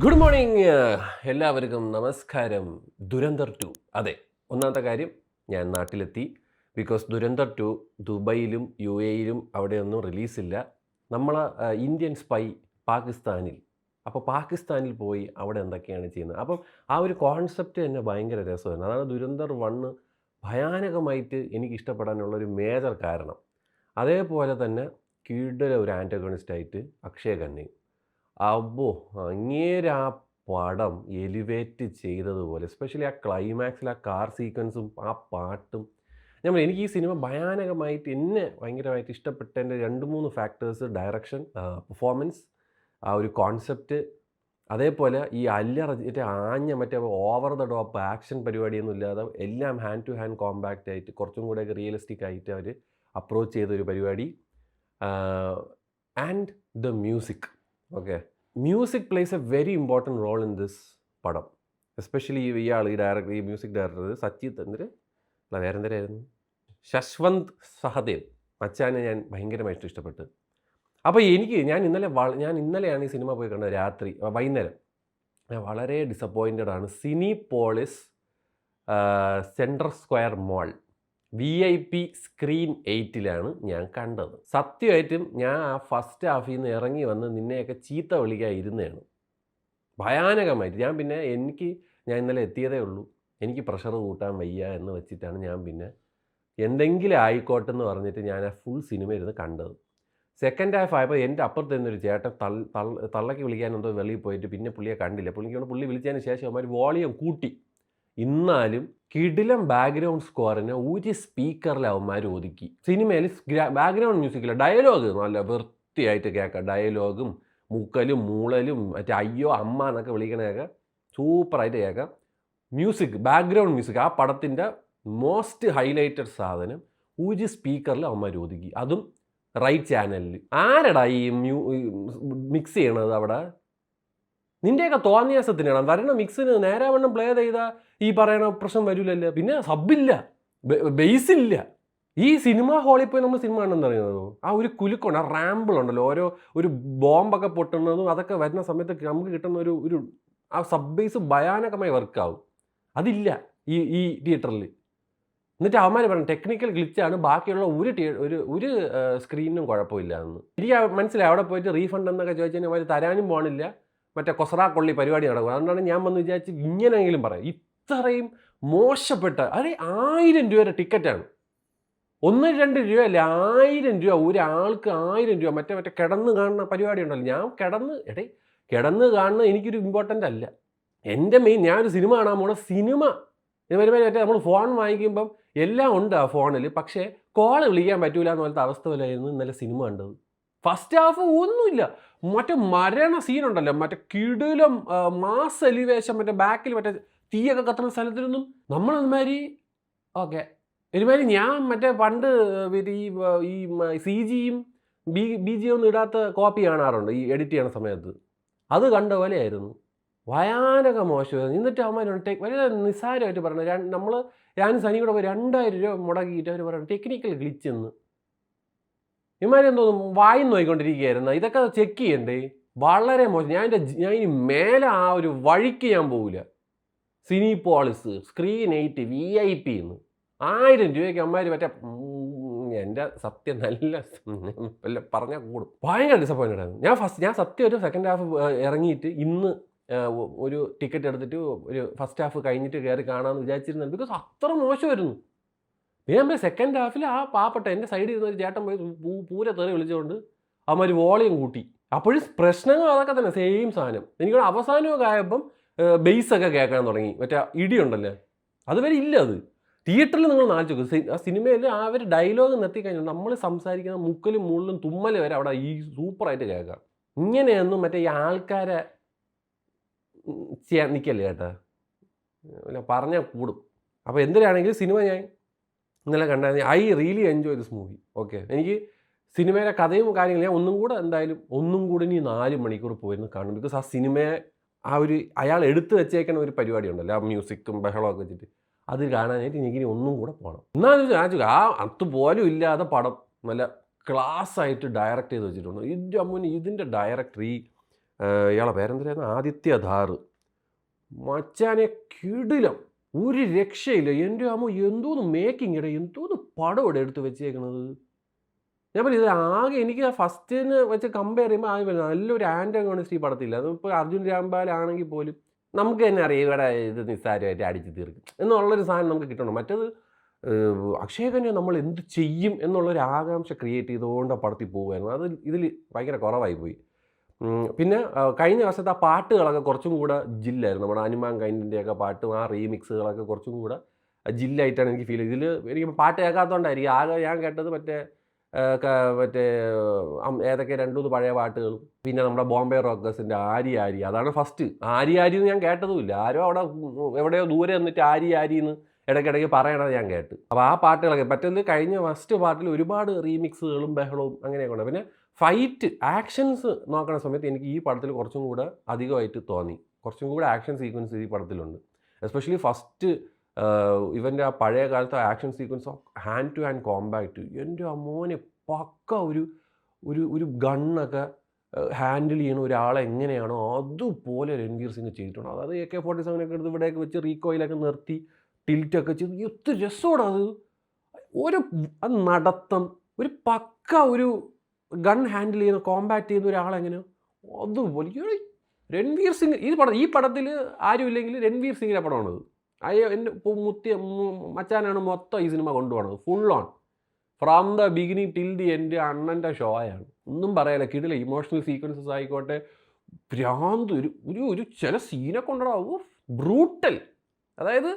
Good morning എല്ലാവർക്കും നമസ്കാരം. ദുരന്തർ 2 അതെ, ഒന്നാമത്തെ കാര്യം ഞാൻ നാട്ടിലെത്തി. ബിക്കോസ് ദുരന്തർ 2 ദുബൈയിലും യു എയിലും അവിടെയൊന്നും റിലീസില്ല. നമ്മൾ ഇന്ത്യൻ സ്പൈ പാകിസ്ഥാനിൽ. അപ്പോൾ പാകിസ്ഥാനിൽ പോയി അവിടെ എന്തൊക്കെയാണ് ചെയ്യുന്നത്. അപ്പം ആ ഒരു കോൺസെപ്റ്റ് തന്നെ ഭയങ്കര രസമായിരുന്നു. അതാണ് ദുരന്തർ 1 ഭയാനകമായിട്ട് എനിക്ക് ഇഷ്ടപ്പെടാനുള്ളൊരു മേജർ കാരണം. അതേപോലെ തന്നെ കിടിലൻ ഒരു ആൻറ്റഗോണിസ്റ്റായിട്ട് അക്ഷയ് ഖന്നയും. അబ్బോ! അങ്ങേര് ആ പടം എലിവേറ്റ് ചെയ്തതുപോലെ എസ്പെഷ്യലി ആ ക്ലൈമാക്സിൽ ആ കാർ സീക്വൻസും ആ പാട്ടും. ഞാൻ പറയാം, എനിക്ക് ഈ സിനിമ ഭയാനകമായിട്ട് എന്നെ ഭയങ്കരമായിട്ട് ഇഷ്ടപ്പെട്ടതിൻ്റെ 2-3 ഫാക്ടേഴ്സ്: ഡയറക്ഷൻ, പെർഫോമൻസ്, ആ ഒരു കോൺസെപ്റ്റ്, അതേപോലെ ഈ അല്ലറ മറ്റേ ഓവർ ദ ടോപ്പ് ആക്ഷൻ പരിപാടിയൊന്നും ഇല്ലാതെ എല്ലാം ഹാൻഡ് ടു ഹാൻഡ് കോമ്പാക്റ്റ് ആയിട്ട് കുറച്ചും കൂടെയൊക്കെ റിയലിസ്റ്റിക് ആയിട്ട് അവർ അപ്രോച്ച് ചെയ്തൊരു പരിപാടി. And the music. Okay, music plays a very important role in this പടം. എസ്പെഷ്യലി ഈ മ്യൂസിക് ഡയറക്ടർ സച്ചിത് വേറെന്തരായിരുന്നു, ശശ്വന്ത് സഹദേവ്. മച്ചാനെ ഞാൻ ഭയങ്കരമായിട്ട് ഇഷ്ടപ്പെട്ടു. അപ്പോൾ ഞാൻ ഇന്നലെയാണ് ഈ സിനിമ പോയി കണ്ടത്, വൈകുന്നേരം. ഞാൻ വളരെ ഡിസപ്പോയിൻറ്റഡ് ആണ്. Cinepolis central square mall VIP screen 8-ലാണ് ഞാൻ കണ്ടത്. സത്യമായിട്ടും ഞാൻ ആ ഫസ്റ്റ് ഹാഫിൽ നിന്ന് ഇറങ്ങി വന്ന് നിന്നെയൊക്കെ ചീത്ത വിളിക്കാൻ ഇരുന്നതാണ് ഭയാനകമായിട്ട്. ഞാൻ ഇന്നലെ എത്തിയതേ ഉള്ളൂ. എനിക്ക് പ്രഷർ കൂട്ടാൻ വയ്യ എന്ന് വെച്ചിട്ടാണ് ഞാൻ പിന്നെ എന്തെങ്കിലും ആയിക്കോട്ടെ എന്ന് പറഞ്ഞിട്ട് ഞാൻ ആ ഫുൾ സിനിമ ഇരുന്ന് കണ്ടത്. സെക്കൻഡ് ഹാഫ് ആയപ്പോൾ എൻ്റെ അപ്പുറത്ത് നിന്നൊരു ചേട്ടൻ തള്ളയ്ക്ക് വിളിക്കാൻ എന്തോ വെളിയിൽ പോയിട്ട് പിന്നെ പുള്ളിയെ കണ്ടില്ല. പുള്ളി വിളിച്ചതിന് ശേഷം അവന്മാർ വോളിയം കൂട്ടി. എന്നാലും കിടിലം ബാക്ക്ഗ്രൗണ്ട് സ്കോറിന് ഒരു സ്പീക്കറിൽ അവന്മാർ ഒതുക്കി. സിനിമയിൽ ബാക്ക്ഗ്രൗണ്ട് മ്യൂസിക്കില്ല, ഡയലോഗ് നല്ല വൃത്തിയായിട്ട് കേൾക്കാം. ഡയലോഗും മുക്കലും മൂളലും മറ്റേ അയ്യോ അമ്മ എന്നൊക്കെ വിളിക്കണതൊക്കെ സൂപ്പറായിട്ട് കേൾക്കാം. ബാക്ക്ഗ്രൗണ്ട് മ്യൂസിക്, ആ പടത്തിൻ്റെ മോസ്റ്റ് ഹൈലൈറ്റഡ് സാധനം ഒരു സ്പീക്കറിൽ അവന്മാർ ഒതുക്കി. അതും റൈറ്റ് ചാനലിൽ. ആരടാ ഈ മിക്സ് ചെയ്യണത് അവിടെ? നിൻ്റെയൊക്കെ തോന്നിയാസത്തിനാണ് വരണ മിക്സിന് നേരാവണ്ണം പ്ലേ ചെയ്താൽ ഈ പറയണ പ്രശ്നം വരില്ലല്ലോ. പിന്നെ സബ്ബില്ല, ബേസില്ല. ഈ സിനിമ ഹാളിൽ പോയി നമ്മൾ സിനിമ കാണുന്നത് അറിയുന്നതോ, ആ ഒരു കുലുക്കുണ്ട്, ആ റാമ്പിളുണ്ടല്ലോ, ഒരു ബോംബൊക്കെ പൊട്ടുന്നതും അതൊക്കെ വരുന്ന സമയത്ത് നമുക്ക് കിട്ടുന്ന ഒരു ആ സബ് ബേസ് ഭയാനകമായി വർക്കാവും. അതില്ല ഈ തിയേറ്ററിൽ. എന്നിട്ട് അവന്മാർ പറഞ്ഞു ടെക്നിക്കൽ ഗ്ലിച്ചാണ്, ബാക്കിയുള്ള ഒരു സ്ക്രീനും കുഴപ്പമില്ല എന്ന്. എനിക്ക് മനസ്സിലായി. അവിടെ പോയിട്ട് റീഫണ്ട് എന്നൊക്കെ ചോദിച്ചാൽ അവർ തരാനും പോകണില്ല. മറ്റേ കൊസറാ കൊള്ളി പരിപാടി നടക്കും. അതുകൊണ്ടാണ് ഞാൻ വന്ന് വിചാരിച്ച് ഇങ്ങനെയെങ്കിലും പറയാം. ഇത്രയും മോശപ്പെട്ട 1000 രൂപയുടെ ടിക്കറ്റാണ്. 1-2 രൂപയല്ല, 1000 രൂപ. ഒരാൾക്ക് 1000 രൂപ. മറ്റേ കിടന്ന് കാണുന്ന പരിപാടി ഉണ്ടല്ലോ. ഞാൻ കിടന്ന് കാണുന്ന എനിക്കൊരു ഇമ്പോർട്ടൻ്റ് അല്ല. എൻ്റെ മെയിൻ, ഞാനൊരു സിനിമ കാണാൻ പോണ സിനിമ മറ്റേ നമ്മൾ ഫോൺ വാങ്ങിക്കുമ്പം എല്ലാം ഉണ്ട് ആ ഫോണിൽ, പക്ഷേ കോൾ വിളിക്കാൻ പറ്റൂല എന്ന് പോലത്തെ അവസ്ഥ പോലെയായിരുന്നു ഇന്നലെ സിനിമ കണ്ടത്. ഫസ്റ്റ് ഹാഫ് ഒന്നുമില്ല. മറ്റേ മരണ സീനുണ്ടല്ലോ, മറ്റേ കിടിലം മാസ് എലിവേഷൻ, മറ്റേ ബാക്കിൽ മറ്റേ തീയൊക്കെ കത്തുന്ന സ്ഥലത്തിലൊന്നും നമ്മളൊരുമാതിരി ഞാൻ മറ്റേ പണ്ട് ഈ CG-യും BG ഒന്നും ഇടാത്ത കോപ്പി കാണാറുണ്ട് ഈ എഡിറ്റ് ചെയ്യണ സമയത്ത്. അത് കണ്ട പോലെയായിരുന്നു. ഭയാനക മോശമായിരുന്നു. എന്നിട്ട് അവന്മാരുണ്ട് വളരെ നിസ്സാരമായിട്ട് പറഞ്ഞു. ഞാൻ സനി കൂടെ പോയി 2000 രൂപ മുടക്കിയിട്ട് അവർ പറഞ്ഞു ടെക്നിക്കൽ ഗ്ലിച്ച് എന്ന്. ഇമാരെന്തോന്നും വായി നോക്കിക്കൊണ്ടിരിക്കുകയായിരുന്നു. ഇതൊക്കെ ചെക്ക് ചെയ്യണ്ടേ? വളരെ മോശം. ഞാൻ ഇനി മേലെ ആ ഒരു വഴിക്ക് ഞാൻ പോവില്ല. സിനിപോളിസ് സ്ക്രീൻ 8 VIP എന്ന് 1000 രൂപയ്ക്ക് അമ്മമാർ മറ്റേ എൻ്റെ സത്യം നല്ല പറഞ്ഞാൽ കൂടും. ഭയങ്കര ഡിസപ്പോയിൻറ്റഡ് ആയിരുന്നു. ഞാൻ സത്യം ഒരു സെക്കൻഡ് ഹാഫ് ഇറങ്ങിയിട്ട് ഇന്ന് ഒരു ടിക്കറ്റ് എടുത്തിട്ട് ഒരു ഫസ്റ്റ് ഹാഫ് കഴിഞ്ഞിട്ട് കയറി കാണാമെന്ന് വിചാരിച്ചിരുന്നത്. ബിക്കോസ് അത്ര മോശമായിരുന്നു. പിന്നെ നമ്മൾ സെക്കൻഡ് ഹാഫിൽ ആ പാവപ്പെട്ട എൻ്റെ സൈഡിൽ ഇരുന്ന ഒരു ചേട്ടൻ പോയി പൂര തെറി വിളിച്ചുകൊണ്ട് അവന്മാർ വോളിയം കൂട്ടി. അപ്പോഴും പ്രശ്നങ്ങൾ അതൊക്കെ തന്നെ, സെയിം സാധനം. എനിക്ക് അവസാനമൊക്കെ ആയപ്പം ബേസൊക്കെ കേൾക്കാൻ തുടങ്ങി. മറ്റേ ഇടിയുണ്ടല്ലോ, അതുവരെ ഇല്ല. അത് തിയേറ്ററിൽ നിങ്ങൾ നാലിച്ചു നോക്കും. ആ സിനിമയിൽ ആ ഒരു ഡയലോഗ് നിർത്തിക്കഴിഞ്ഞാൽ നമ്മൾ സംസാരിക്കുന്ന മുക്കലും മുള്ളും തുമ്മലും വരെ അവിടെ ഈ സൂപ്പറായിട്ട് കേൾക്കാം. ഇങ്ങനെയൊന്നും മറ്റേ ഈ ആൾക്കാരെ ചെയ്യാൻ നിൽക്കല്ലേ കേട്ടാ, പറഞ്ഞാൽ കൂടും. അപ്പോൾ എന്തിനാണെങ്കിലും സിനിമ ഞാൻ ഇന്നലെ കണ്ടായിരുന്നു. I really enjoy this movie. Okay, എനിക്ക് സിനിമയിലെ കഥയും കാര്യങ്ങളും ഞാൻ ഒന്നും കൂടി ഇനി 4 മണിക്കൂർ പോയിരുന്നു കാണും. ബിക്കോസ് ആ സിനിമയെ അയാൾ എടുത്തു വെച്ചേക്കുന്ന ഒരു പരിപാടി ഉണ്ടല്ലോ, ആ മ്യൂസിക്കും ബഹളമൊക്കെ വെച്ചിട്ട് അത് കാണാനായിട്ട് എനിക്കിനി ഒന്നും കൂടെ പോകണം. എന്നാലും അതുപോലും ഇല്ലാതെ പടം നല്ല ക്ലാസ് ആയിട്ട് ഡയറക്റ്റ് ചെയ്ത് വെച്ചിട്ടുണ്ട്. ഇതിൻ്റെ ഡയറക്ടർ ഈ ഇയാളെ പേരെന്തിനായിരുന്നു, ആദിത്യധാർ. മച്ചാനെ കിടിലം, ഒരു രക്ഷയില്ല. എൻ്റെ അമ്മ എന്തോന്ന് മേക്കിംഗ് ഇട, എന്തോന്ന് പടം ഇവിടെ എടുത്ത് വെച്ചേക്കണത്. ഞാൻ പറഞ്ഞു ഇത് ആകെ എനിക്ക് ആ ഫസ്റ്റിന് വെച്ച് കമ്പയർ ചെയ്യുമ്പോൾ ആദ്യം നല്ലൊരു ആൻറ്റഗോണിസ്റ്റ് ഈ പടത്തില്ല. അതിപ്പോൾ അർജുൻ രാംപാൽ ആണെങ്കിൽ പോലും നമുക്ക് തന്നെ അറിയാം ഇവിടെ ഇത് നിസ്സാരമായിട്ട് അടിച്ച് തീർക്കും എന്നുള്ളൊരു സാധനം നമുക്ക് കിട്ടണം. മറ്റത് അക്ഷയ് ഖന്ന നമ്മൾ എന്ത് ചെയ്യും എന്നുള്ളൊരു ആകാംക്ഷ ക്രിയേറ്റ് ചെയ്തുകൊണ്ട് ആ പടത്തിൽ പോകുമായിരുന്നു. അത് ഇതിൽ ഭയങ്കര കുറവായി പോയി. പിന്നെ കഴിഞ്ഞ വർഷത്തെ ആ പാട്ടുകളൊക്കെ കുറച്ചും കൂടെ ജില്ലായിരുന്നു. നമ്മുടെ ഹനുമാൻ കൈൻഡിൻ്റെയൊക്കെ പാട്ടും ആ റീമിക്സുകളൊക്കെ കുറച്ചും കൂടെ ജില്ലായിട്ടാണ് എനിക്ക് ഫീൽ ചെയ്തത്. ഇതിൽ എനിക്ക് പാട്ട് കേൾക്കാത്തതുകൊണ്ടായിരിക്കും. ആകെ ഞാൻ കേട്ടത് മറ്റേ ഏതൊക്കെ 2-3 പഴയ പാട്ടുകളും പിന്നെ നമ്മുടെ ബോംബെ റോക്കേഴ്സിൻ്റെ ആരി ആരി, അതാണ് ഫസ്റ്റ്. ആരി ആരി എന്ന് ഞാൻ കേട്ടതുമില്ല. ആരോ അവിടെ എവിടെയോ ദൂരെ നിന്നിട്ട് ആരി ആരി എന്ന് ഇടയ്ക്കിടയ്ക്ക് പറയണത് ഞാൻ കേട്ട്. അപ്പോൾ ആ പാട്ടുകളൊക്കെ മറ്റൊന്ന് കഴിഞ്ഞ ഫസ്റ്റ് പാട്ടിൽ ഒരുപാട് റീമിക്സുകളും ബഹളവും അങ്ങനെയൊക്കെ ഉണ്ട്. പിന്നെ ഫൈറ്റ് ആക്ഷൻസ് നോക്കുന്ന സമയത്ത് എനിക്ക് ഈ പടത്തിൽ കുറച്ചും കൂടെ അധികമായിട്ട് തോന്നി. കുറച്ചും കൂടെ ആക്ഷൻ സീക്വൻസ് ഈ പടത്തിലുണ്ട്. എസ്പെഷ്യലി ഫസ്റ്റ് ഇവൻ്റെ ആ പഴയ കാലത്തെ action sequence hand to hand compact, എൻ്റെ അമ്മോനെ പക്ക ഒരു ഒരു ഒരു ഗണ്ണൊക്കെ ഹാൻഡിൽ ചെയ്യണ ഒരാളെ എങ്ങനെയാണോ അതുപോലെ രൺവീർ സിംഗ് ചെയ്തിട്ടുണ്ട്. അതായത് AK-47 ഒക്കെ എടുത്ത് ഇവിടെയൊക്കെ വെച്ച് റീകോയിലൊക്കെ നിർത്തി ടിൽറ്റൊക്കെ ചെയ്ത് എത്ര രസമാണ് അത്. ഒരു അത് നടത്തം, ഒരു പക്ക ഒരു ഗൺ ഹാൻഡിൽ ചെയ്യുന്ന കോമ്പാക്റ്റ് ചെയ്യുന്ന ഒരാളെങ്ങനെയോ അതുപോലെ രൺവീർ സിംഗ്. ഈ പടത്തിൽ ആരും ഇല്ലെങ്കിൽ രൺവീർ സിംഗിൻ്റെ പടമാണത്. എൻ്റെ മച്ചാനാണ് മൊത്തം ഈ സിനിമ കൊണ്ടുപോകണത്. Full on from the beginning till the end അണ്ണൻ്റെ ഷോ ആണ്. ഒന്നും പറയാനില്ല, കിടില ഇമോഷണൽ സീക്വൻസസ് ആയിക്കോട്ടെ, ഭ്രാന്ത് ഒരു ചില സീനൊക്കെ ഉണ്ടാവും ബ്രൂട്ടൽ. അതായത്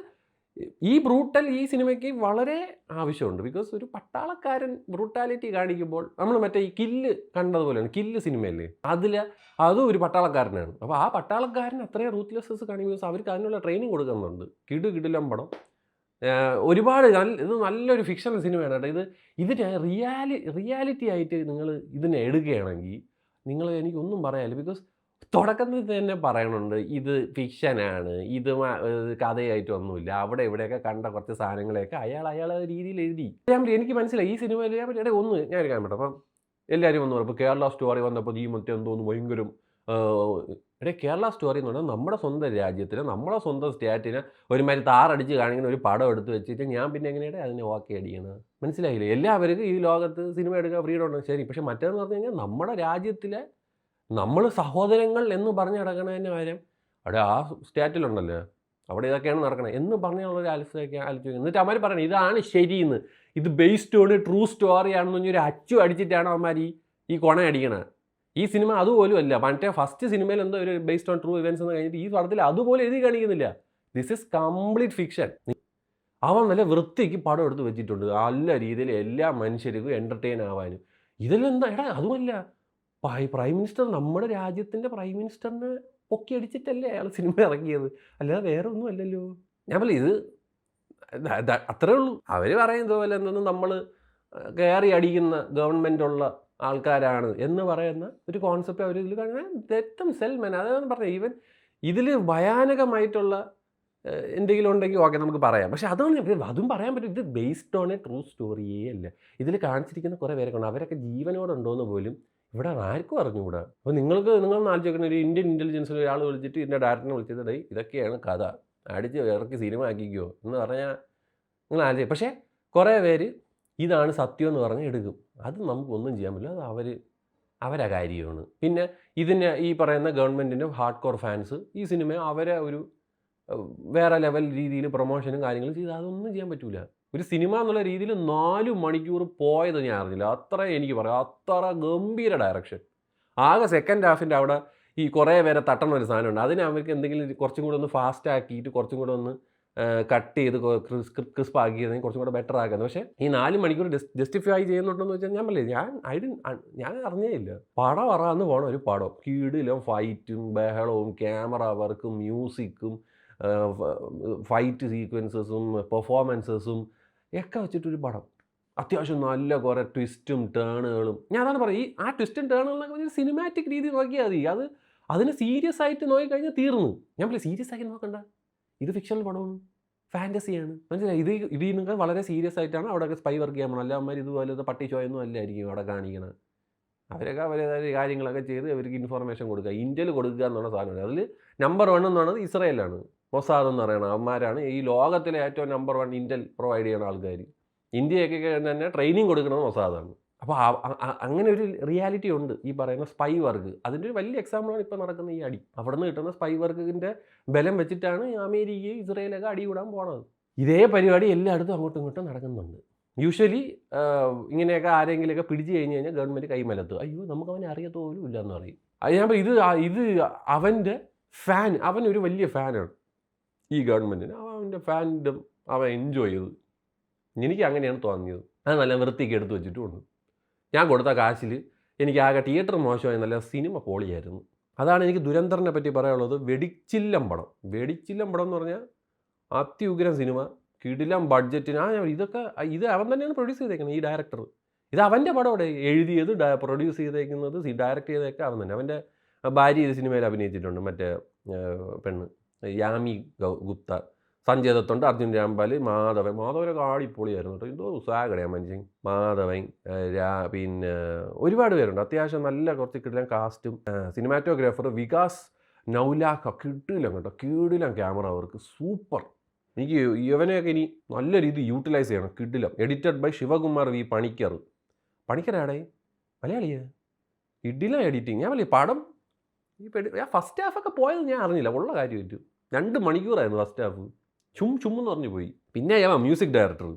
ഈ ബ്രൂട്ടൽ ഈ സിനിമയ്ക്ക് വളരെ ആവശ്യമുണ്ട്. ബിക്കോസ് ഒരു പട്ടാളക്കാരൻ ബ്രൂട്ടാലിറ്റി കാണിക്കുമ്പോൾ നമ്മൾ മറ്റേ ഈ കില്ല് കണ്ടതുപോലെയാണ്. കില്ല് സിനിമയല്ലേ, അതും ഒരു പട്ടാളക്കാരനാണ്. അപ്പോൾ ആ പട്ടാളക്കാരൻ അത്രയും റൂത്ത്ലെസ്സസ് കാണിക്കുമ്പോൾ അവർക്ക് അതിനുള്ള ട്രെയിനിങ് കൊടുക്കുന്നുണ്ട്. കിടിലം പടം. ഒരുപാട് ഇത് നല്ലൊരു ഫിക്ഷണൽ സിനിമയാണ് കേട്ടോ. ഇതിനെ റിയാലിറ്റി ആയിട്ട് നിങ്ങൾ ഇതിനെ എടുക്കുകയാണെങ്കിൽ എനിക്കൊന്നും പറയാനില്ല. ബിക്കോസ് തുടക്കത്തിൽ തന്നെ പറയണുണ്ട് ഇത് ഫിക്ഷനാണ്, ഇത് കഥയായിട്ടൊന്നുമില്ല. അവിടെ ഇവിടെയൊക്കെ കണ്ട കുറച്ച് സാധനങ്ങളെയൊക്കെ അയാൾ രീതിയിൽ എഴുതി. എനിക്ക് മനസ്സിലായി ഈ സിനിമയിൽ ഞാൻ ഒരു കാര്യം പറ്റും. അപ്പം എല്ലാവരും വന്നു ഇപ്പോൾ കേരള സ്റ്റോറി വന്നപ്പോൾ ഈ മറ്റേ എന്തോന്ന് ഭയങ്കര കേരള സ്റ്റോറി എന്ന് പറഞ്ഞാൽ നമ്മുടെ സ്വന്തം രാജ്യത്തിന് നമ്മുടെ സ്വന്തം സ്റ്റേറ്റിന് ഒരുമാതിരി താറടിച്ച് കാണിക്കുന്ന ഒരു പടം എടുത്ത് വെച്ചിട്ട് ഞാൻ പിന്നെ എങ്ങനെയാണ് അതിനെ ഓക്കെ അടിക്കണം? മനസ്സിലായില്ലേ? എല്ലാവർക്കും ഈ ലോകത്ത് സിനിമ എടുക്കാൻ ഫ്രീഡം ഉണ്ട്, ശരി. പക്ഷെ മറ്റേതെന്ന് പറഞ്ഞു കഴിഞ്ഞാൽ നമ്മുടെ രാജ്യത്തിലെ നമ്മൾ സഹോദരങ്ങൾ എന്ന് പറഞ്ഞ് നടക്കണതിൻ്റെ കാര്യം അവിടെ ആ സ്റ്റേറ്റിലുണ്ടല്ലോ, അവിടെ ഇതൊക്കെയാണ് നടക്കണത് എന്ന് പറഞ്ഞുള്ളൊരു ആലോചിക്കുക. എന്നിട്ട് അവന്മാർ പറയണം ഇതാണ് ശരിയെന്ന്, ഇത് ബേസ്ഡ് ഓൺ ട്രൂ സ്റ്റോറിയാണെന്ന് പറഞ്ഞൊരു അച്ചു അടിച്ചിട്ടാണ് അവന്മാർ ഈ കൊണ അടിക്കണത്. ഈ സിനിമ അതുപോലും അല്ല. മറ്റേ ഫസ്റ്റ് സിനിമയിൽ എന്തോ ഒരു ബേസ്ഡ് ഓൺ ട്രൂ ഇവൻറ്റ്സ് എന്ന് കഴിഞ്ഞിട്ട് ഈ പടത്തിൽ അതുപോലെ എഴുതി കാണിക്കുന്നില്ല. This is complete fiction. അവൻ നല്ല വൃത്തിക്ക് പടം എടുത്ത് വെച്ചിട്ടുണ്ട്, നല്ല രീതിയിൽ എല്ലാ മനുഷ്യർക്കും എൻ്റർടൈൻ ആവാനും. ഇതിലെന്താ അതുമല്ല, പ്രൈം മിനിസ്റ്റർ, നമ്മുടെ രാജ്യത്തിൻ്റെ പ്രൈം മിനിസ്റ്ററിനെ പൊക്കി അടിച്ചിട്ടല്ലേ അയാൾ സിനിമ ഇറങ്ങിയത്, അല്ലാതെ വേറെ ഒന്നും അല്ലല്ലോ. ഞാൻ പറയും ഇത് അത്രേ ഉള്ളൂ. അവർ പറയുന്നത് പോലെ എന്തെന്ന് നമ്മൾ കയറി അടിക്കുന്ന ഗവൺമെൻറ്റുള്ള ആൾക്കാരാണ് എന്ന് പറയുന്ന ഒരു കോൺസെപ്റ്റ് അവർ ഇതിൽ കാണുന്നത് ദത്തം സെൽമൻ. അതാണ് പറഞ്ഞത്. ഈവൻ ഇതിൽ ഭയാനകമായിട്ടുള്ള എന്തെങ്കിലും ഉണ്ടെങ്കിൽ ഓക്കെ നമുക്ക് പറയാം. പക്ഷെ അതും പറയാൻ പറ്റും. ഇത് ബേസ്ഡ് ഓൺ എ ട്രൂ സ്റ്റോറിയേ അല്ല. ഇതിൽ കാണിച്ചിരിക്കുന്ന കുറേ പേരൊക്കെ ഉണ്ട്, അവരൊക്കെ ജീവനോടുണ്ടോയെന്ന് പോലും ഇവിടെ ആർക്കും അറിഞ്ഞുകൂടാ. അപ്പോൾ നിങ്ങളൊന്ന് ആലോചിക്കുന്ന ഒരു ഇന്ത്യൻ ഇൻ്റലിജൻസിൽ ഒരാൾ വിളിച്ചിട്ട് ഇതിൻ്റെ ഡയറക്ടറിനെ വിളിച്ചിട്ട് ഇതൊക്കെയാണ് കഥ, അടിച്ച് ഇറക്കി സിനിമ ആക്കിക്കോ എന്ന് പറഞ്ഞാൽ നിങ്ങൾ ആലോചിക്കും. പക്ഷേ കുറേ പേര് ഇതാണ് സത്യം എന്ന് പറഞ്ഞ് എടുക്കും. അത് നമുക്കൊന്നും ചെയ്യാൻ പറ്റില്ല, അത് അവരെ കാര്യമാണ്. പിന്നെ ഈ പറയുന്ന ഗവൺമെൻറ്റിൻ്റെ ഹാർഡ് കോർ ഫാൻസ് ഈ സിനിമ അവരെ ഒരു വേറെ ലെവൽ രീതിയിൽ പ്രൊമോഷനും കാര്യങ്ങളും ചെയ്ത് അതൊന്നും ചെയ്യാൻ പറ്റില്ല. ഒരു സിനിമ എന്നുള്ള രീതിയിൽ 4 മണിക്കൂർ പോയത് ഞാൻ അറിഞ്ഞില്ല. അത്ര എനിക്ക് പറയാം, അത്ര ഗംഭീര ഡയറക്ഷൻ. ആകെ സെക്കൻഡ് ഹാഫിൻ്റെ അവിടെ ഈ കുറേ പേരെ തട്ടണ ഒരു സാധനമുണ്ട്. അതിന് അവർക്ക് എന്തെങ്കിലും കുറച്ചും കൂടെ ഒന്ന് ഫാസ്റ്റ് ആക്കിയിട്ട് കുറച്ചും കൂടെ ഒന്ന് കട്ട് ചെയ്ത് ക്രിസ്പ് ആക്കിയതെങ്കിൽ കുറച്ചും കൂടെ ബെറ്റർ ആക്കുന്നത്. പക്ഷേ ഈ 4 മണിക്കൂർ ജസ്റ്റിഫൈ ചെയ്യുന്നുണ്ടെന്ന് വെച്ചാൽ ഞാൻ പറയില്ല, ഞാൻ അറിഞ്ഞേ ഇല്ല. പടം പറന്ന് പോകണം ഒരു പടം, കിടിലും ഫൈറ്റും ബഹളവും ക്യാമറ വർക്കും മ്യൂസിക്കും ഫൈറ്റ് സീക്വൻസസും പെർഫോമൻസസും ഒക്കെ വെച്ചിട്ടൊരു പടം. അത്യാവശ്യം നല്ല കുറേ ട്വിസ്റ്റും ടേണുകളും. ഞാൻ അതാണ് പറയും, ആ ട്വിസ്റ്റും ടേണുകളൊക്കെ ഒരു സിനിമാറ്റിക് രീതി നോക്കിയാൽ മതി. അതിന് സീരിയസ് ആയിട്ട് നോക്കിക്കഴിഞ്ഞാൽ തീർന്നു. ഞാൻ പറയും സീരിയസ് ആക്കി നോക്കണ്ട, ഇത് ഫിക്ഷണൽ പടമാണ്, ഫാൻറ്റസിയാണ്. മനസ്സിലായി? ഇത് നിങ്ങൾക്ക് വളരെ സീരിയസ് ആയിട്ടാണ് അവിടെ സ്പൈ വർക്ക് ചെയ്യാൻ പോകണം. അല്ല അമ്മമാർ ഇതുപോലത്തെ പട്ടി ഷോയൊന്നും അല്ലായിരിക്കും അവിടെ കാണിക്കണത്. അവരൊക്കെ അവരുടേതായ കാര്യങ്ങളൊക്കെ ചെയ്ത് അവർക്ക് ഇൻഫർമേഷൻ കൊടുക്കുക. ഇന്ത്യയിൽ കൊടുക്കുക എന്നുള്ള സാധനമാണ്. അതിൽ നമ്പർ 1 എന്ന് പറയുന്നത് ഇസ്രായേലാണ്. മൊസാദ് എന്ന് പറയുന്നത് അവന്മാരാണ് ഈ ലോകത്തിലെ ഏറ്റവും നമ്പർ 1 ഇന്റൽ പ്രൊവൈഡ് ചെയ്യുന്ന ആൾക്കാർ. ഇന്ത്യയൊക്കെ തന്നെ ട്രെയിനിങ് കൊടുക്കുന്നത് മൊസാദാണ്. അപ്പോൾ അങ്ങനെ ഒരു റിയാലിറ്റി ഉണ്ട് ഈ പറയുന്ന സ്പൈ വർക്ക്. അതിൻ്റെ ഒരു വലിയ എക്സാമ്പിളാണ് ഇപ്പോൾ നടക്കുന്ന ഈ അടി. അവിടെ നിന്ന് കിട്ടുന്ന സ്പൈ വർക്കിൻ്റെ ബലം വെച്ചിട്ടാണ് അമേരിക്കയും ഇസ്രായേലൊക്കെ അടി കൂടാൻ പോണത്. ഇതേ പരിപാടി എല്ലായിടത്തും അങ്ങോട്ടും ഇങ്ങോട്ടും നടക്കുന്നുണ്ട്. യൂഷ്വലി ഇങ്ങനെയൊക്കെ ആരെങ്കിലുമൊക്കെ പിടിച്ചു കഴിഞ്ഞ് കഴിഞ്ഞാൽ ഗവൺമെൻറ് കൈമലത്ത് അയ്യോ നമുക്ക് അവനെ അറിയത്ത പോലും ഇല്ല എന്ന് പറയും. അത് ഞാൻ ഇത് അവൻ്റെ ഫാൻ, അവനൊരു വലിയ ഫാനാണ് ഈ ഗവൺമെൻറ്റിന്. അവൻ്റെ ഫാൻഡം അവൻ എൻജോയ് ചെയ്തു. എനിക്ക് അങ്ങനെയാണ് തോന്നിയത്. അത് നല്ല വൃത്തിക്ക് എടുത്ത് വെച്ചിട്ടുമുണ്ട്. ഞാൻ കൊടുത്ത കാശിൽ എനിക്ക് ആകെ തിയേറ്റർ മോശമായി, നല്ല സിനിമ പൊളിയായിരുന്നു. അതാണ് എനിക്ക് ദുരന്തറിനെ പറ്റി പറയാനുള്ളത്. വെടിച്ചില്ലം പടം എന്ന് പറഞ്ഞാൽ അത്യുഗ്രം സിനിമ, കിടിലം ബഡ്ജറ്റിന്. ഇത് അവൻ തന്നെയാണ് പ്രൊഡ്യൂസ് ചെയ്തേക്കുന്നത്, ഈ ഡയറക്ടർ. ഇത് അവൻ്റെ പടം അവിടെ എഴുതിയത്, പ്രൊഡ്യൂസ് ചെയ്തേക്കുന്നത്, ഡയറക്റ്റ് ചെയ്തേക്കെ അവൻ തന്നെ. അവൻ്റെ ഭാര്യ ഇത് സിനിമയിൽ അഭിനയിച്ചിട്ടുണ്ട്, മറ്റേ പെണ്ണ് യാമി ഗുപ്ത, സഞ്ജയ് ദത്തുണ്ട്, അർജുൻ രാംപാൽ, മാധവനൊക്കെ ആടിപ്പൊളിയായിരുന്നു കേട്ടോ. എന്തോ ഉസാകടയാണ് മനുഷ്യൻ. മാധവൻ, പിന്നെ ഒരുപാട് പേരുണ്ട്. അത്യാവശ്യം നല്ല കുറച്ച് കിടിലം കാസ്റ്റും. സിനിമാറ്റോഗ്രാഫർ വികാസ് നൗലാഖ കിടിലം കേട്ടോ, കിടിലം ക്യാമറ വർക്ക്, സൂപ്പർ. എനിക്ക് ഇവനെയൊക്കെ ഇനി നല്ല രീതിയിൽ യൂട്ടിലൈസ് ചെയ്യണം. കിടിലം. എഡിറ്റഡ് ബൈ ശിവകുമാർ വി പണിക്കരാടേ മലയാളിയാ. കിടിലം എഡിറ്റിങ്. ഞാൻ പടം ഫസ്റ്റ് ഹാഫൊക്കെ പോയത് ഞാൻ അറിഞ്ഞില്ല, ഉള്ള കാര്യമായിട്ട്. 2 മണിക്കൂറായിരുന്നു ഫസ്റ്റ് ഹാഫ്. ചുമ്മെന്ന് പറഞ്ഞു പോയി. പിന്നെ മ്യൂസിക് ഡയറക്ടർ,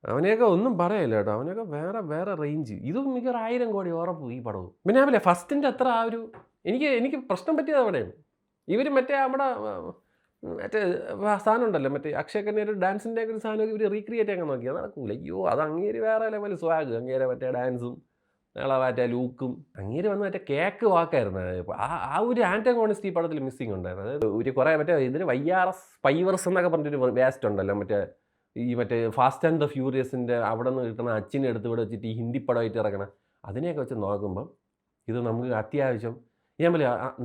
അവനെയൊക്കെ ഒന്നും പറയല്ല കേട്ടോ. അവനൊക്കെ വേറെ റേഞ്ച്. ഇതും മിക്കവാറും 1000 കോടി ഉറപ്പ് ഈ പടവും. പിന്നെ ഞാൻ ഫസ്റ്റിൻ്റെ അത്ര ആ ഒരു എനിക്ക് പ്രശ്നം പറ്റിയത് അവിടെയാണ്. ഇവർ മറ്റേ സാധനം ഉണ്ടല്ലോ, മറ്റേ അക്ഷയ് കന്യയുടെ ഡാൻസിൻ്റെ ഒക്കെ ഒരു സാധനം ഇവർ റീക്രിയേറ്റ് ആക്കാൻ നോക്കി. അത് നടക്കൂല. അയ്യോ, അത് അങ്ങേര് വേറെ ലെവൽ സ്വാഗ്. അങ്ങേരെ മറ്റേ ഡാൻസും മറ്റേ ലൂക്കും. അങ്ങേര് വന്ന് മറ്റേ കേക്ക് വാക്കായിരുന്നു. ആ ഒരു ആൻറ്റഗോണിസ്റ്റ് ഈ പടത്തിൽ മിസ്സിങ് ഉണ്ടായിരുന്നു. അതായത് ഒരു കുറേ മറ്റേ ഇതിന് സ്പൈവേഴ്സ് എന്നൊക്കെ പറഞ്ഞിട്ടൊരു വേസ്റ്റ് ഉണ്ടല്ലോ, മറ്റേ ഫാസ്റ്റ് ആൻഡ് ദ ഫ്യൂരിയസിൻ്റെ അവിടെ നിന്ന് കിട്ടുന്ന അച്ചിനെ എടുത്ത് ഇവിടെ വെച്ചിട്ട് ഈ ഹിന്ദി പടമായിട്ട് ഇറക്കണം. അതിനെയൊക്കെ വെച്ച് നോക്കുമ്പം ഇത് നമുക്ക് അത്യാവശ്യം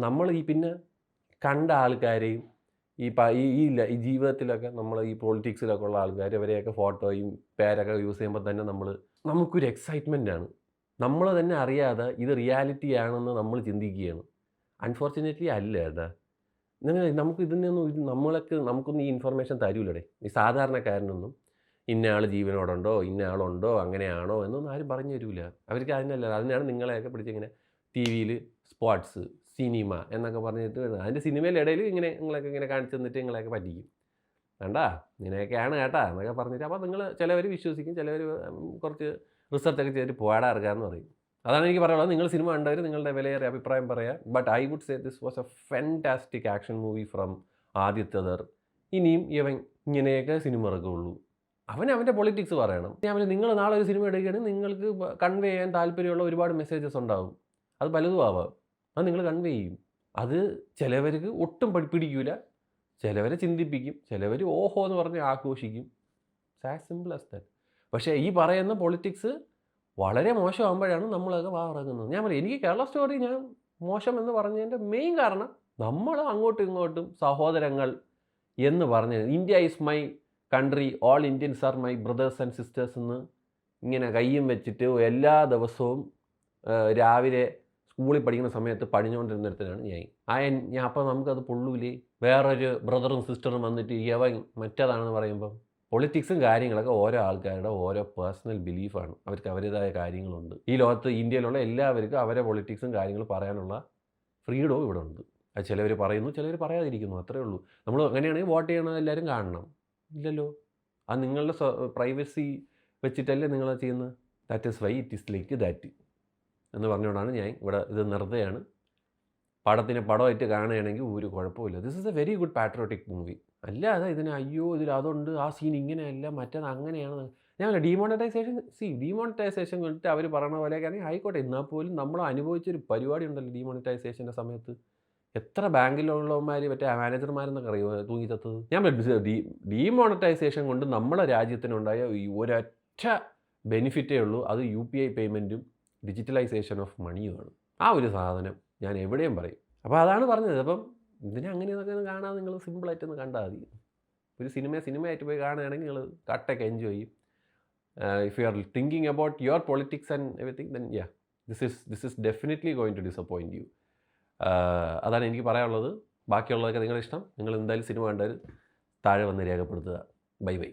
നമ്മൾ ഈ പിന്നെ കണ്ട ആൾക്കാരെയും ഈ ജീവിതത്തിലൊക്കെ നമ്മൾ ഈ പൊളിറ്റിക്സിലൊക്കെ ഉള്ള ആൾക്കാർ അവരെയൊക്കെ ഫോട്ടോയും പേരൊക്കെ യൂസ് ചെയ്യുമ്പോൾ തന്നെ നമുക്കൊരു എക്സൈറ്റ്മെൻറ്റാണ്. നമ്മൾ തന്നെ അറിയാതെ ഇത് റിയാലിറ്റി ആണെന്ന് നമ്മൾ ചിന്തിക്കുകയാണ്. അൺഫോർച്ചുനേറ്റ്ലി അല്ല കേട്ടാ. നമുക്ക് നമുക്കൊന്നും ഈ ഇൻഫർമേഷൻ തരൂലടേ. ഈ സാധാരണക്കാരനൊന്നും ഇന്ന ആൾ ജീവനോടുണ്ടോ, ഇന്ന ആളുണ്ടോ, അങ്ങനെയാണോ എന്നൊന്നും ആരും പറഞ്ഞു തരൂല. അവർക്ക് അതിനാണ് നിങ്ങളെയൊക്കെ പിടിച്ചിങ്ങനെ ടി വിയിൽ സ്പോർട്സ്, സിനിമ എന്നൊക്കെ പറഞ്ഞിട്ട് അതിൻ്റെ സിനിമയുടെ ഇടയിൽ നിങ്ങളൊക്കെ ഇങ്ങനെ കാണിച്ചു തന്നിട്ട് നിങ്ങളെയൊക്കെ പറ്റിക്കും. വേണ്ടാ ഇങ്ങനെയൊക്കെയാണ് കേട്ടാ എന്നൊക്കെ പറഞ്ഞിട്ട് അപ്പോൾ ചിലവർ വിശ്വസിക്കും, ചിലവർ കുറച്ച് റിസർച്ചൊക്കെ ചെയ്തിട്ട് പോടാറുകാന്ന് പറയും. അതാണ് എനിക്ക് പറയാനുള്ളത്. നിങ്ങൾ സിനിമ കണ്ടവർ നിങ്ങളുടെ വിലയേറിയ അഭിപ്രായം പറയാം. But I would say this was a fantastic action movie from Aditya Dhar. ഇനിയും ഇങ്ങനെയൊക്കെ സിനിമ ഇറക്കുള്ളൂ. അവൻ്റെ പൊളിറ്റിക്സ് പറയണം. നിങ്ങൾ നാളെ ഒരു സിനിമ എടുക്കുകയാണെങ്കിൽ നിങ്ങൾക്ക് കൺവേ ചെയ്യാൻ താല്പര്യമുള്ള ഒരുപാട് മെസ്സേജസ് ഉണ്ടാവും. അത് പലതും ആവാം. അത് നിങ്ങൾ കൺവേ ചെയ്യും. അത് ചിലവർക്ക് ഒട്ടും പിടിക്കില്ല, ചിലവരെ ചിന്തിപ്പിക്കും, ചിലവർ ഓഹോ എന്ന് പറഞ്ഞ് ആഘോഷിക്കും. As simple as that. പക്ഷേ ഈ പറയുന്ന പൊളിറ്റിക്സ് വളരെ മോശമാകുമ്പോഴാണ് നമ്മളൊക്കെ ഇറങ്ങുന്നത്. എനിക്ക് കേരള സ്റ്റോറി ഞാൻ മോശം എന്ന് പറഞ്ഞതിൻ്റെ മെയിൻ കാരണം നമ്മൾ അങ്ങോട്ടും ഇങ്ങോട്ടും സഹോദരങ്ങൾ എന്ന് പറഞ്ഞത്, India is my country, all Indians are my brothers and sisters എന്ന് ഇങ്ങനെ കയ്യും വെച്ചിട്ട് എല്ലാ ദിവസവും രാവിലെ സ്കൂളിൽ പഠിക്കുന്ന സമയത്ത് പണിഞ്ഞുകൊണ്ടിരുന്നിടത്തിനാണ് ഞാൻ. അപ്പോൾ നമുക്കത് പൊള്ളൂലേ? വേറൊരു ബ്രദറും സിസ്റ്ററും വന്നിട്ട് മറ്റേതാണെന്ന് പറയുമ്പം പൊളിറ്റിക്സും കാര്യങ്ങളൊക്കെ ഓരോ ആൾക്കാരുടെ ഓരോ പേഴ്സണൽ ബിലീഫാണ്. അവർക്ക് അവരുടേതായ കാര്യങ്ങളുണ്ട്. ഈ ലോകത്ത് ഇന്ത്യയിലുള്ള എല്ലാവർക്കും അവരെ പൊളിറ്റിക്സും കാര്യങ്ങളും പറയാനുള്ള ഫ്രീഡവും ഇവിടെ ഉണ്ട്. അത് ചിലവർ പറയുന്നു, ചിലവർ പറയാതിരിക്കുന്നു, അത്രയേ ഉള്ളൂ. നമ്മൾ അങ്ങനെയാണെങ്കിൽ വോട്ട് ചെയ്യണത് എല്ലാവരും കാണണം. ഇല്ലല്ലോ, അത് നിങ്ങളുടെ പ്രൈവസി വെച്ചിട്ടല്ലേ നിങ്ങളത് ചെയ്യുന്നത്. That is why it is like that എന്ന് പറഞ്ഞുകൊണ്ടാണ് ഞാൻ ഇവിടെ ഇത് നിർത്തുകയാണ്. പടമായിട്ട് കാണുകയാണെങ്കിൽ ഒരു കുഴപ്പമില്ല. This is A very good patriotic movie. അല്ലാതെ ഇതിൽ അതുണ്ട്, ആ സീൻ ഇങ്ങനെയല്ല, മറ്റേത് അങ്ങനെയാണ്. ഞാൻ ഡീമോണിറ്റൈസേഷൻ കണ്ടിട്ട് അവർ പറയുന്ന പോലെയൊക്കെയാണെങ്കിൽ ആയിക്കോട്ടെ. എന്നാൽ പോലും നമ്മൾ അനുഭവിച്ചൊരു പരിപാടി ഉണ്ടല്ലോ ഡീമോണിറ്റൈസേഷൻ്റെ സമയത്ത്. എത്ര ബാങ്കിലുള്ളവന്മാർ മറ്റേ മാനേജർമാരെന്നൊക്കെ അറിയുമോ തൂങ്ങിത്തത്തത്. ഞാൻ ഡീമോണിറ്റൈസേഷൻ കൊണ്ട് നമ്മളെ രാജ്യത്തിനുണ്ടായ ഒരൊറ്റ ബെനിഫിറ്റേ ഉള്ളൂ. അത് UPI പേയ്മെൻറ്റും ഡിജിറ്റലൈസേഷൻ ഓഫ് മണിയുമാണ്. ആ ഒരു സാധനം ഞാൻ എവിടെയും പറയും. അപ്പോൾ അതാണ് പറഞ്ഞത്. അപ്പം അങ്ങനെയൊക്കെ കാണാൻ നിങ്ങൾ സിമ്പിളായിട്ടൊന്ന് കണ്ടാൽ മതി. ഒരു സിനിമയായിട്ട് പോയി കാണുകയാണെങ്കിൽ നിങ്ങൾ കട്ടൊക്കെ എൻജോയ് ചെയ്യും. If you are thinking about your politics and everything, then this is definitely going to disappoint you. അതാണ് എനിക്ക് പറയാനുള്ളത്. ബാക്കിയുള്ളതൊക്കെ നിങ്ങളുടെ ഇഷ്ടം. നിങ്ങൾ എന്തായാലും സിനിമ കണ്ടാൽ താഴെ വന്ന് രേഖപ്പെടുത്തുക. Bye bye.